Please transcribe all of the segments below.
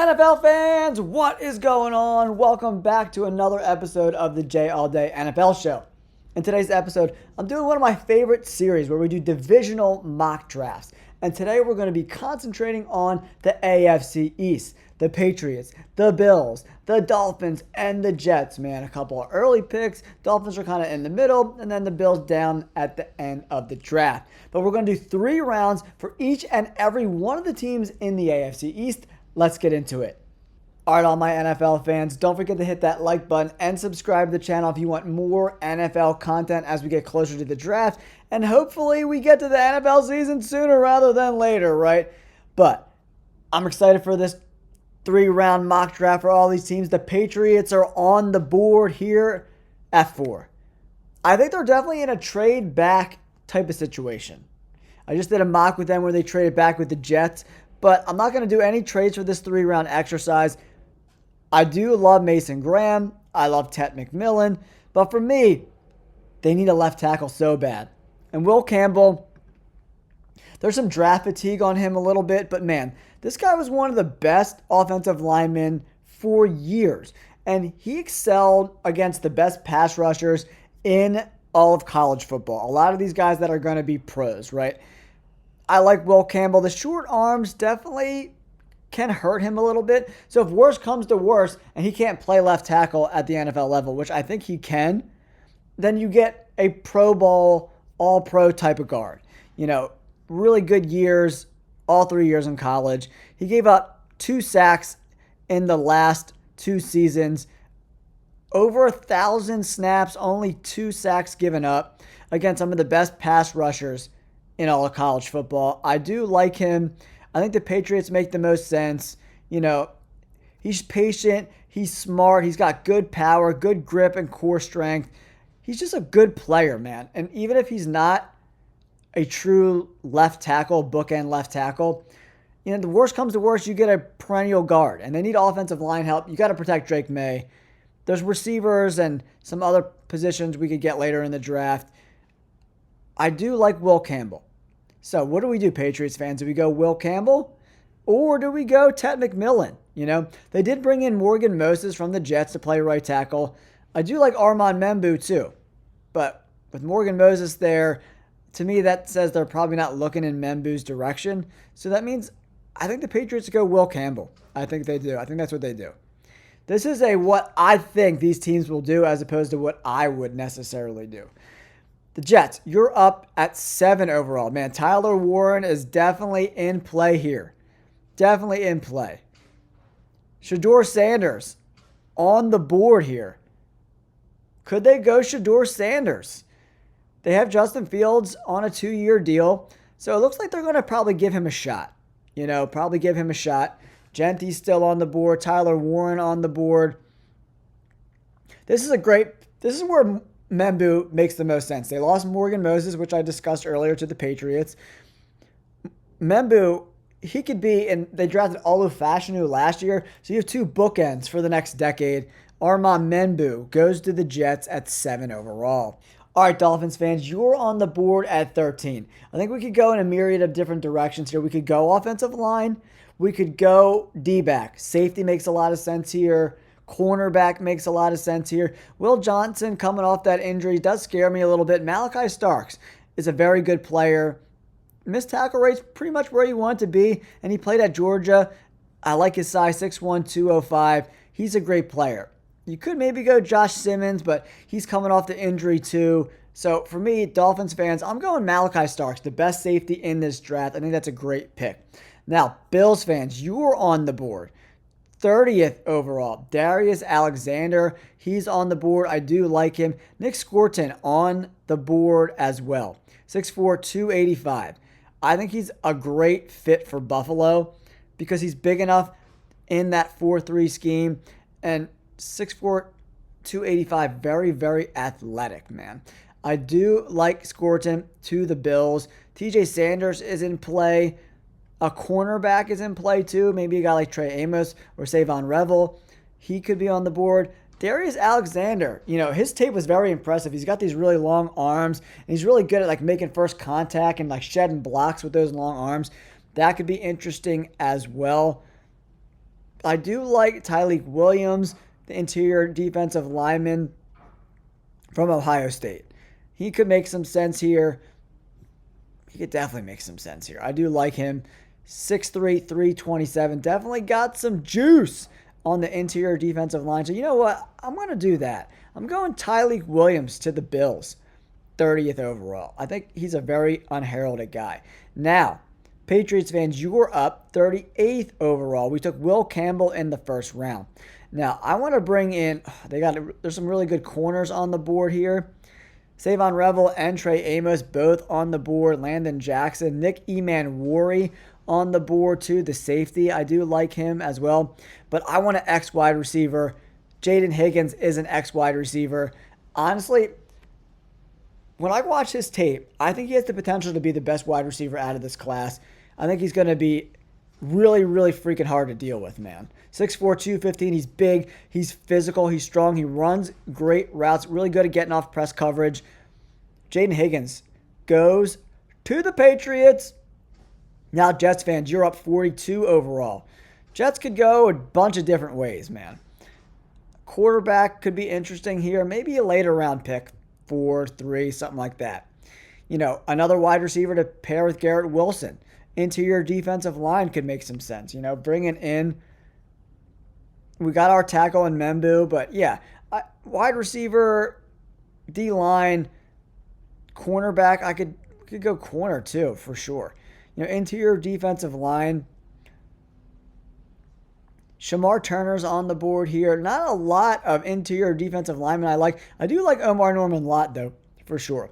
NFL fans, what is going on? Welcome back to another episode of the J All Day NFL Show. In today's episode, I'm doing one of my favorite series where we do divisional mock drafts. And today we're going to be concentrating on the AFC East, the Patriots, the Bills, the Dolphins, and the Jets. Man, a couple of early picks. Dolphins are kind of in the middle, and then the Bills down at the end of the draft. But we're going to do 3 rounds for each and every one of the teams in the AFC East. Let's get into it. All right, all my NFL fans, don't forget to hit that like button and subscribe to the channel if you want more NFL content as we get closer to the draft. And hopefully we get to the NFL season sooner rather than later, right? But I'm excited for this 3-round mock draft for all these teams. The Patriots are on the board here at 4. I think they're definitely in a trade back type of situation. I just did a mock with them where they traded back with the Jets. But I'm not going to do any trades for this 3-round exercise. I do love Mason Graham. I love Ted McMillan. But for me, they need a left tackle so bad. And Will Campbell, there's some draft fatigue on him a little bit. But man, this guy was one of the best offensive linemen for years. And he excelled against the best pass rushers in all of college football. A lot of these guys that are going to be pros, right? I like Will Campbell. The short arms definitely can hurt him a little bit. So if worse comes to worse and he can't play left tackle at the NFL level, which I think he can, then you get a Pro Bowl, all-pro type of guard. You know, really good years, all 3 years in college. He gave up 2 sacks in the last 2 seasons. Over 1,000 snaps, only 2 sacks given up against some of the best pass rushers in all of college football. I do like him. I think the Patriots make the most sense. You know, he's patient. He's smart. He's got good power, good grip, and core strength. He's just a good player, man. And even if he's not a true left tackle, bookend left tackle, you know, the worst comes to worst, you get a perennial guard. And they need offensive line help. You got to protect Drake May. There's receivers and some other positions we could get later in the draft. I do like Will Campbell. So what do we do, Patriots fans? Do we go Will Campbell or do we go Ted McMillan? You know, they did bring in Morgan Moses from the Jets to play right tackle. I do like Armand Membu too. But with Morgan Moses there, to me that says they're probably not looking in Membu's direction. So that means I think the Patriots go Will Campbell. I think they do. I think that's what they do. This is a what I think these teams will do as opposed to what I would necessarily do. The Jets, you're up at 7 overall. Man, Tyler Warren is definitely in play here. Definitely in play. Shedeur Sanders on the board here. Could they go Shedeur Sanders? They have Justin Fields on a 2-year deal. So it looks like they're going to probably give him a shot. You know, probably give him a shot. Genty's still on the board. Tyler Warren on the board. This is where Membu makes the most sense. They lost Morgan Moses, which I discussed earlier, to the Patriots. Membu, he could be, and they drafted Olu Fashanu last year, so you have 2 bookends for the next decade. Armand Membu goes to the Jets at 7 overall. All right, Dolphins fans, you're on the board at 13. I think we could go in a myriad of different directions here. We could go offensive line. We could go D-back. Safety makes a lot of sense here. Cornerback makes a lot of sense here. Will Johnson coming off that injury does scare me a little bit. Malachi Starks is a very good player. Missed tackle rate's pretty much where you want to be, and he played at Georgia. I like his size, 6'1", 205. He's a great player. You could maybe go Josh Simmons, but he's coming off the injury too. So for me, Dolphins fans, I'm going Malachi Starks, the best safety in this draft. I think that's a great pick. Now, Bills fans, you're on the board. 30th overall, Darius Alexander. He's on the board. I do like him. Nick Scorton on the board as well. 6'4", 285. I think he's a great fit for Buffalo because he's big enough in that 4-3 scheme. And 6'4", 285, very, very athletic, man. I do like Scorton to the Bills. TJ Sanders is in play. A cornerback is in play too. Maybe a guy like Trey Amos or Savon Revel. He could be on the board. Darius Alexander, you know, his tape was very impressive. He's got these really long arms, and he's really good at like making first contact and like shedding blocks with those long arms. That could be interesting as well. I do like Tyleik Williams, the interior defensive lineman from Ohio State. He could make some sense here. He could definitely make some sense here. I do like him. 6'3", 327. Definitely got some juice on the interior defensive line. So you know what? I'm going to do that. I'm going Tyleik Williams to the Bills, 30th overall. I think he's a very unheralded guy. Now, Patriots fans, you're up 38th overall. We took Will Campbell in the first round. Now, I want to bring in, there's some really good corners on the board here. Savon Revel and Trey Amos both on the board. Landon Jackson, Nick Emanwari on the board too, the safety. I do like him as well. But I want an X wide receiver. Jaden Higgins is an X wide receiver. Honestly, when I watch his tape, I think he has the potential to be the best wide receiver out of this class. I think he's going to be really, really freaking hard to deal with, man. 6'4", 215. He's big. He's physical. He's strong. He runs great routes. Really good at getting off press coverage. Jaden Higgins goes to the Patriots. Now, Jets fans, you're up 42 overall. Jets could go a bunch of different ways, man. Quarterback could be interesting here. Maybe a later round pick, 4, 3, something like that. You know, another wide receiver to pair with Garrett Wilson. Interior defensive line could make some sense. You know, bringing in, we got our tackle in Membu, but yeah, wide receiver, D-line, cornerback, I could go corner too, for sure. You know, interior defensive line, Shamar Turner's on the board here. Not a lot of interior defensive linemen I like. I do like Omar Norman-Lott, though, for sure.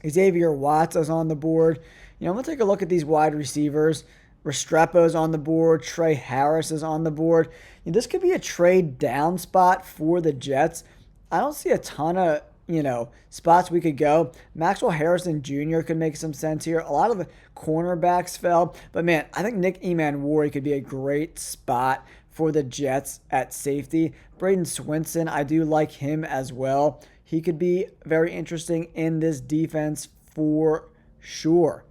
Xavier Watts is on the board. You know, I'm going to take a look at these wide receivers. Restrepo's on the board. Trey Harris is on the board. You know, this could be a trade down spot for the Jets. I don't see a ton of, spots we could go. Maxwell Harrison Jr. could make some sense here. A lot of the cornerbacks fell. But, man, I think Nick Emanwari could be a great spot for the Jets at safety. Braden Swinson, I do like him as well. He could be very interesting in this defense for sure.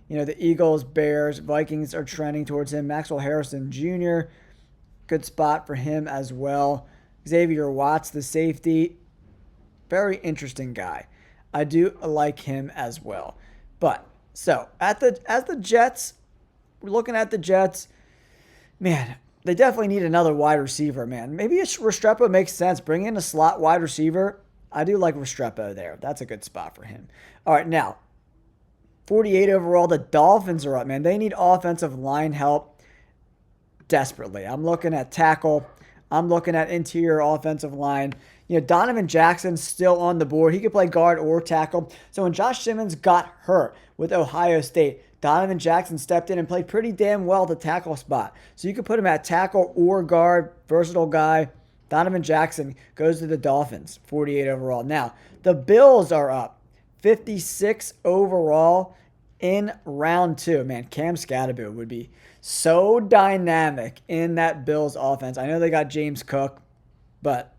You know, the Eagles, Bears, Vikings are trending towards him. Maxwell Harrison Jr., good spot for him as well. Xavier Watts, the safety, very interesting guy. I do like him as well. But, so, as the Jets, we're looking at the Jets, man, they definitely need another wide receiver, man. Maybe Restrepo makes sense. Bring in a slot wide receiver. I do like Restrepo there. That's a good spot for him. All right, now, 48 overall, the Dolphins are up, man. They need offensive line help desperately. I'm looking at tackle. I'm looking at interior offensive line. You know, Donovan Jackson's still on the board. He could play guard or tackle. So when Josh Simmons got hurt with Ohio State, Donovan Jackson stepped in and played pretty damn well at the tackle spot. So you could put him at tackle or guard, versatile guy. Donovan Jackson goes to the Dolphins, 48 overall. Now, the Bills are up, 56 overall in round 2. Man, Cam Scatterbo would be so dynamic in that Bills offense. I know they got James Cook, but,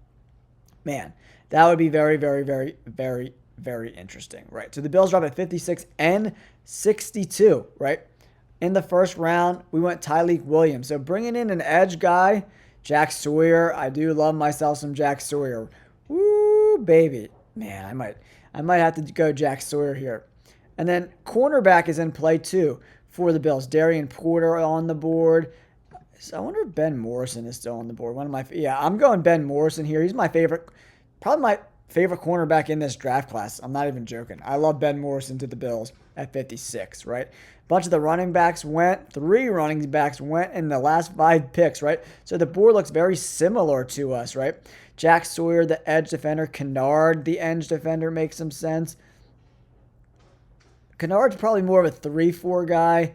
man, that would be very, very, very, very, very interesting, right? So the Bills drop at 56 and 62, right? In the first round, we went Tyleik Williams. So bringing in an edge guy, Jack Sawyer. I do love myself some Jack Sawyer. Woo, baby. Man, I might have to go Jack Sawyer here. And then cornerback is in play too for the Bills. Darian Porter on the board. I wonder if Ben Morrison is still on the board. I'm going Ben Morrison here. He's my favorite, probably my favorite cornerback in this draft class. I'm not even joking. I love Ben Morrison to the Bills at 56, right? A bunch of the running backs went. 3 running backs went in the last 5 picks, right? So the board looks very similar to us, right? Jack Sawyer, the edge defender. Kennard, the edge defender, makes some sense. Kennard's probably more of a 3-4 guy.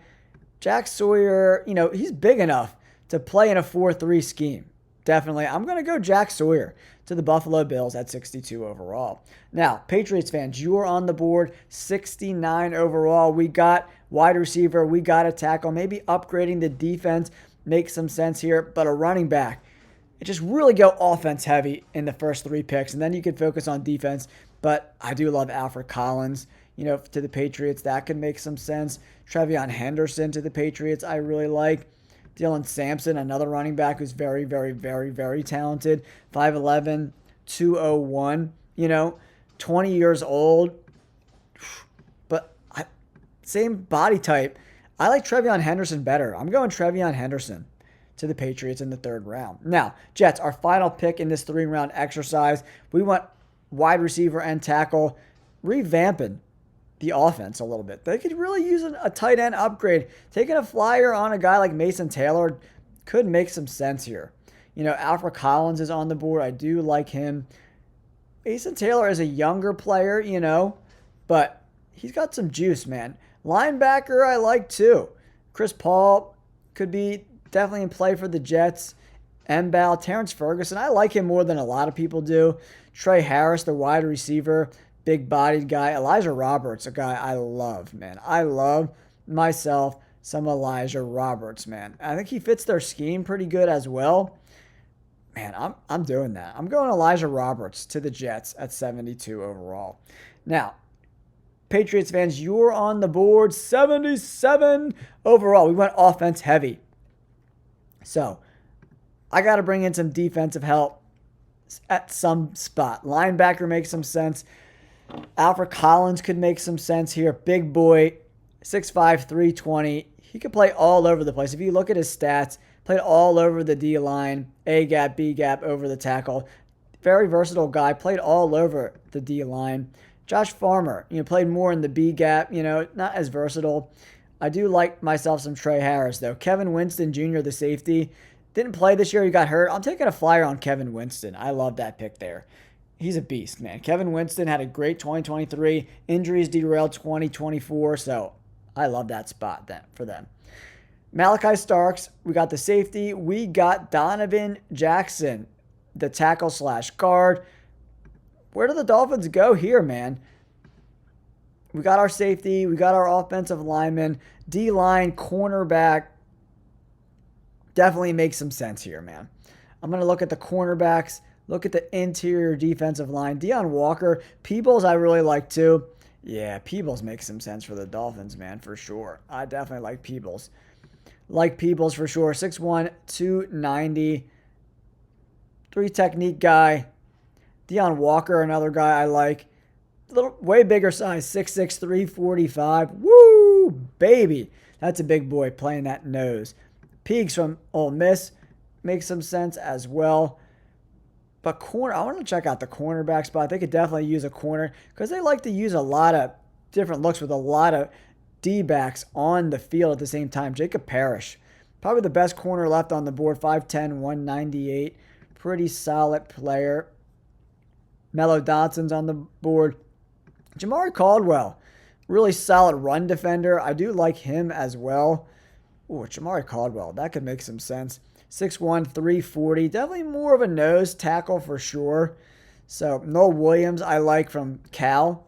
Jack Sawyer, he's big enough to play in a 4-3 scheme. Definitely. I'm going to go Jack Sawyer to the Buffalo Bills at 62 overall. Now, Patriots fans, you are on the board, 69 overall. We got wide receiver. We got a tackle. Maybe upgrading the defense makes some sense here, but a running back. It just really go offense heavy in the first 3 picks, and then you can focus on defense. But I do love Alfred Collins, to the Patriots. That could make some sense. Trevion Henderson to the Patriots, I really like. Dylan Sampson, another running back who's very, very, very, very talented. 5'11", 201, 20 years old. But same body type. I like Trevion Henderson better. I'm going Trevion Henderson to the Patriots in the 3rd round. Now, Jets, our final pick in this 3-round exercise. We want wide receiver and tackle, revamping the offense a little bit. They could really use a tight end upgrade. Taking a flyer on a guy like Mason Taylor could make some sense here. Alfred Collins is on the board. I do like him. Mason Taylor is a younger player, but he's got some juice, man. Linebacker I like too. Chris Paul could be definitely in play for the Jets. Mbal, Terrence Ferguson, I like him more than a lot of people do. Trey Harris, the wide receiver, big-bodied guy. Elijah Roberts, a guy I love, man. I love myself some Elijah Roberts, man. I think he fits their scheme pretty good as well. Man, I'm doing that. I'm going Elijah Roberts to the Jets at 72 overall. Now, Patriots fans, you're on the board, 77 overall. We went offense heavy. So, I got to bring in some defensive help at some spot. Linebacker makes some sense. Alfred Collins could make some sense here. Big boy, 6'5", 320. He could play all over the place. If you look at his stats, played all over the D-line, A-gap, B-gap, over the tackle. Very versatile guy, played all over the D-line. Josh Farmer, played more in the B-gap, not as versatile. I do like myself some Trey Harris, though. Kevin Winston Jr., the safety, didn't play this year. He got hurt. I'm taking a flyer on Kevin Winston. I love that pick there. He's a beast, man. Kevin Winston had a great 2023. Injuries derailed 2024, so I love that spot for them. Malachi Starks, we got the safety. We got Donovan Jackson, the tackle/guard. Where do the Dolphins go here, man? We got our safety. We got our offensive lineman. D-line, cornerback. Definitely makes some sense here, man. I'm going to look at the cornerbacks. Look at the interior defensive line. Deion Walker. Peebles I really like too. Yeah, Peebles makes some sense for the Dolphins, man, for sure. I definitely like Peebles. Like Peebles for sure. 6'1", 290. 3-technique guy. Deion Walker, another guy I like. Way bigger size, 6'6", 345. Woo, baby. That's a big boy playing that nose. Peaks from Ole Miss makes some sense as well. But I want to check out the cornerback spot. They could definitely use a corner because they like to use a lot of different looks with a lot of D-backs on the field at the same time. Jacob Parrish, probably the best corner left on the board, 5'10", 198. Pretty solid player. Mello Dotson's on the board. Jamari Caldwell, really solid run defender. I do like him as well. Ooh, Jamari Caldwell, that could make some sense. 6'1", 340. Definitely more of a nose tackle for sure. So, Noel Williams, I like from Cal.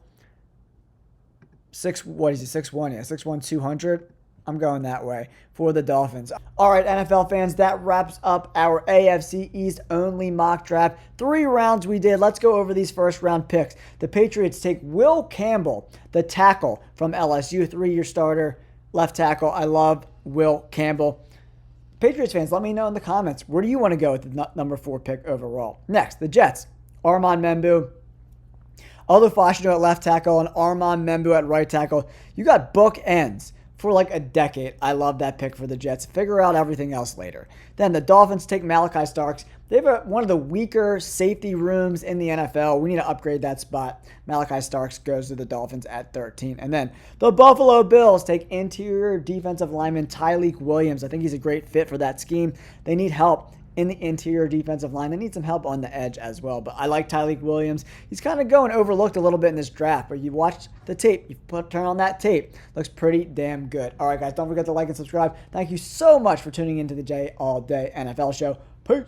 6'1", yeah, 6'1", 200. I'm going that way for the Dolphins. All right, NFL fans, that wraps up our AFC East only mock draft. 3 rounds we did. Let's go over these first round picks. The Patriots take Will Campbell, the tackle from LSU, 3-year starter, left tackle. I love Will Campbell. Patriots fans, let me know in the comments, where do you want to go with the number 4 pick overall? Next, the Jets, Armand Membu, Aldo Fashanu at left tackle, and Armand Membu at right tackle. You got bookends for like a decade. I love that pick for the Jets. Figure out everything else later. Then the Dolphins take Malachi Starks. They have one of the weaker safety rooms in the NFL. We need to upgrade that spot. Malachi Starks goes to the Dolphins at 13. And then the Buffalo Bills take interior defensive lineman Tyleik Williams. I think he's a great fit for that scheme. They need help in the interior defensive line. They need some help on the edge as well. But I like Tyleik Williams. He's kind of going overlooked a little bit in this draft. But you watch the tape. You turn on that tape. Looks pretty damn good. All right, guys. Don't forget to like and subscribe. Thank you so much for tuning into the J All Day NFL Show.